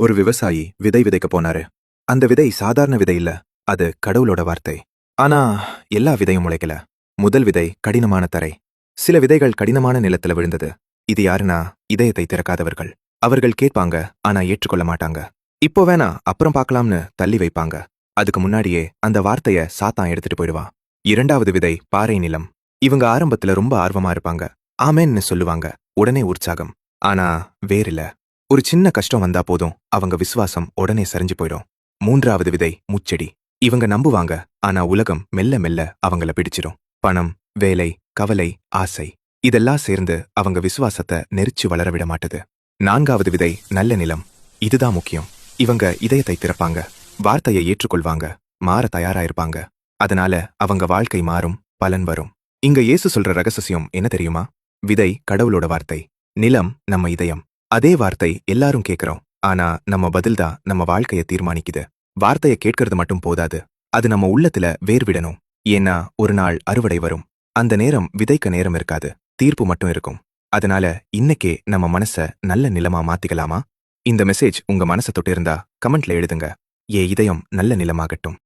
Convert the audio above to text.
ஒரு விவசாயி விதை விதைக்க போனாரு. அந்த விதை சாதாரண விதை இல்ல, அது கடவுளோட வார்த்தை. ஆனா எல்லா விதையும் முளைக்கல. முதல் விதை கடினமான தரை. சில விதைகள் கடினமான நிலத்துல விழுந்தது. இது யாருன்னா இதயத்தை திறக்காதவர்கள். அவர்கள் கேட்பாங்க, ஆனா ஏற்றுக்கொள்ள மாட்டாங்க. இப்போ வேணா அப்புறம் பார்க்கலாம்னு தள்ளி வைப்பாங்க. அதுக்கு முன்னாடியே அந்த வார்த்தைய சாத்தான் எடுத்துட்டு போயிடுவான். இரண்டாவது விதை பாறை நிலம். இவங்க ஆரம்பத்துல ரொம்ப ஆர்வமா இருப்பாங்க. ஆமேன்னு சொல்லுவாங்க, உடனே உற்சாகம். ஆனா வேறில்ல. ஒரு சின்ன கஷ்டம் வந்தா போதும் அவங்க விசுவாசம் உடனே சரிஞ்சு போயிடும். மூன்றாவது விதை முச்செடி. இவங்க நம்புவாங்க, ஆனா உலகம் மெல்ல மெல்ல அவங்கள பிடிச்சிடும். பணம், வேலை, கவலை, ஆசை இதெல்லாம் சேர்ந்து அவங்க விசுவாசத்தை நெரிச்சு வளர விட மாட்டுது. நான்காவது விதை நல்ல நிலம். இதுதான் முக்கியம். இவங்க இதயத்தை திறப்பாங்க, வார்த்தையை ஏற்றுக்கொள்வாங்க, மாற தயாராயிருப்பாங்க. அதனால அவங்க வாழ்க்கை மாறும், பலன் வரும். இங்க இயேசு சொல்ற ரகசியம் என்ன தெரியுமா? விதை கடவுளோட வார்த்தை, நிலம் நம்ம இதயம். அதே வார்த்தை எல்லாரும் கேட்கிறோம், ஆனா நம்ம பதில்தான் நம்ம வாழ்க்கையை தீர்மானிக்குது. வார்த்தையை கேட்கறது மட்டும் போதாது, அது நம்ம உள்ளத்துல வேர் விடணும். ஏன்னா ஒரு நாள் அறுவடை வரும். அந்த நேரம் விதைக்க நேரம் இருக்காது, தீர்ப்பு மட்டும் இருக்கும். அதனால இன்னைக்கே நம்ம மனச நல்ல நிலமா மாத்திக்கலாமா? இந்த மெசேஜ் உங்க மனசை தொட்டு இருந்தா கமெண்ட்ல எழுதுங்க. இதயம் நல்ல நிலமாகட்டும்.